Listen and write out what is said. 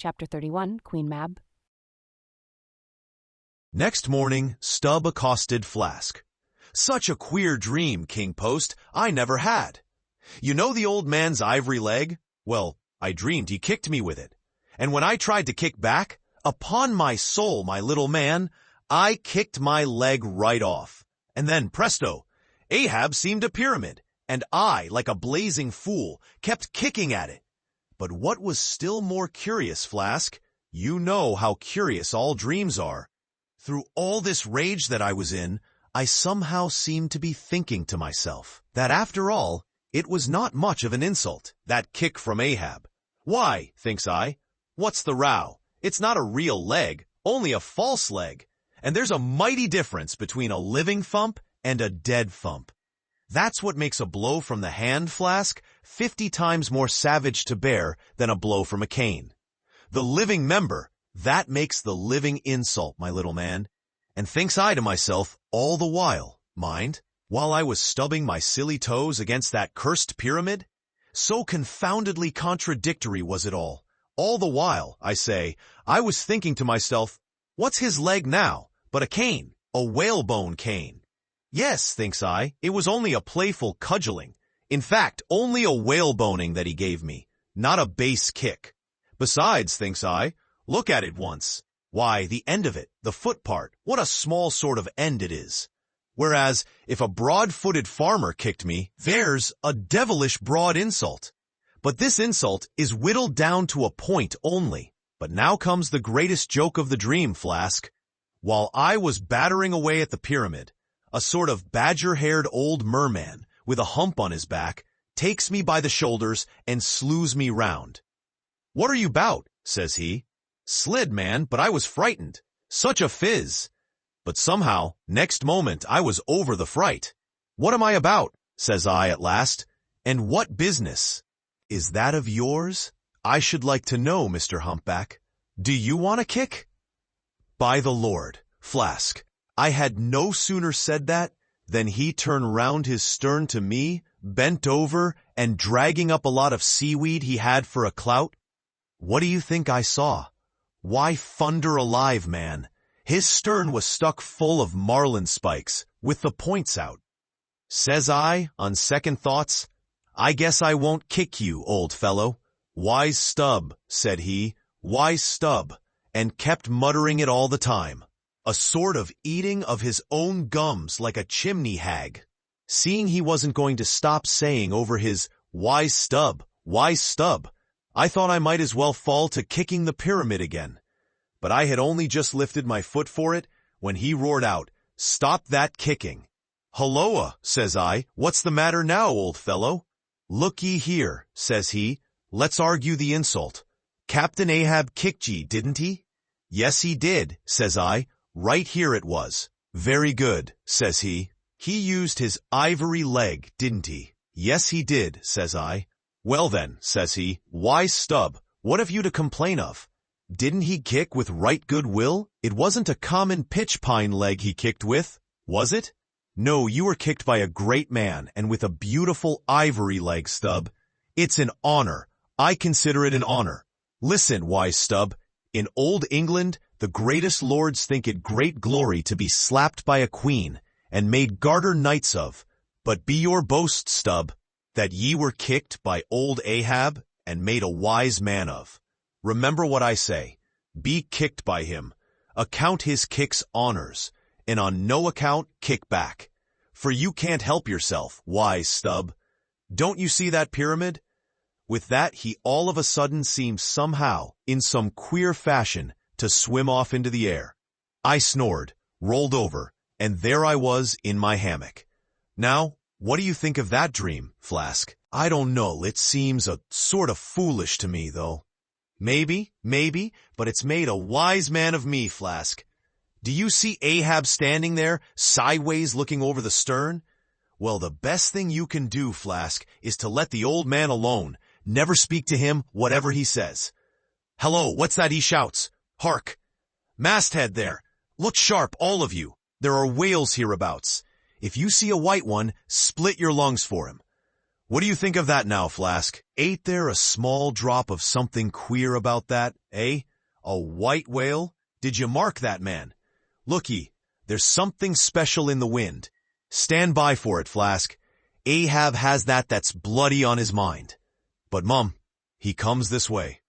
Chapter 31, Queen Mab. Next morning, Stubb accosted Flask. "Such a queer dream, King Post, I never had. You know the old man's ivory leg? Well, I dreamed he kicked me with it. And when I tried to kick back, upon my soul, my little man, I kicked my leg right off. And then, presto, Ahab seemed a pyramid, and I, like a blazing fool, kept kicking at it. But what was still more curious, Flask, you know how curious all dreams are. Through all this rage that I was in, I somehow seemed to be thinking to myself that after all, it was not much of an insult, that kick from Ahab. Why, thinks I, what's the row? It's not a real leg, only a false leg. And there's a mighty difference between a living thump and a dead thump. That's what makes a blow from the hand, Flask, 50 times more savage to bear than a blow from a cane. The living member, that makes the living insult, my little man. And thinks I to myself, all the while, mind, while I was stubbing my silly toes against that cursed pyramid? So confoundedly contradictory was it all. All the while, I say, I was thinking to myself, what's his leg now but a cane, a whalebone cane? Yes, thinks I, it was only a playful cudgeling. In fact, only a whaleboning that he gave me, not a base kick. Besides, thinks I, look at it once. Why, the end of it, the foot part, what a small sort of end it is. Whereas, if a broad-footed farmer kicked me, there's a devilish broad insult. But this insult is whittled down to a point only. But now comes the greatest joke of the dream, Flask. While I was battering away at the pyramid, a sort of badger-haired old merman with a hump on his back takes me by the shoulders and slews me round. "What are you about?" says he. "Slid, man, but I was frightened. Such a fizz." But somehow, next moment, I was over the fright. "What am I about?" says I at last. "And what business is that of yours? I should like to know, Mr. Humpback. Do you want a kick?" By the Lord, Flask, I had no sooner said that than he turned round his stern to me, bent over, and dragging up a lot of seaweed he had for a clout. What do you think I saw? Why, thunder alive, man, his stern was stuck full of marlin spikes, with the points out. Says I, on second thoughts, "I guess I won't kick you, old fellow." "Wise Stubb," said he, "wise Stubb," and kept muttering it all the time. A sort of eating of his own gums like a chimney hag. Seeing he wasn't going to stop saying over his wise Stubb, I thought I might as well fall to kicking the pyramid again. But I had only just lifted my foot for it when he roared out, "Stop that kicking." "Hulloa," says I, "what's the matter now, old fellow?" "Look ye here," says he, "let's argue the insult. Captain Ahab kicked ye, didn't he?" "Yes, he did," says I. "Right here it was." "Very good," says he. "He used his ivory leg, didn't he?" "Yes, he did," says I. "Well then," says he, "wise Stubb, what have you to complain of? Didn't he kick with right good will? It wasn't a common pitch pine leg he kicked with, was it? No, you were kicked by a great man and with a beautiful ivory leg, Stubb. It's an honor. I consider it an honor. Listen, wise Stubb, in old England, the greatest lords think it great glory to be slapped by a queen and made garter knights of. But be your boast, Stubb, that ye were kicked by old Ahab and made a wise man of. Remember what I say. Be kicked by him. Account his kicks honors, and on no account kick back. For you can't help yourself, wise Stubb. Don't you see that pyramid?" With that, he all of a sudden seemed somehow, in some queer fashion, to swim off into the air. I snored, rolled over, and there I was in my hammock. Now, what do you think of that dream, Flask? I don't know, it seems a sort of foolish to me, though. Maybe, but it's made a wise man of me, Flask. Do you see Ahab standing there, sideways looking over the stern? Well, the best thing you can do, Flask, is to let the old man alone. Never speak to him, whatever he says. "Hello, what's that he shouts? Hark! Masthead there! Look sharp, all of you. There are whales hereabouts. If you see a white one, split your lungs for him." What do you think of that now, Flask? Ain't there a small drop of something queer about that, eh? A white whale? Did you mark that, man? Looky, there's something special in the wind. Stand by for it, Flask. Ahab has that's bloody on his mind. But Mum, he comes this way.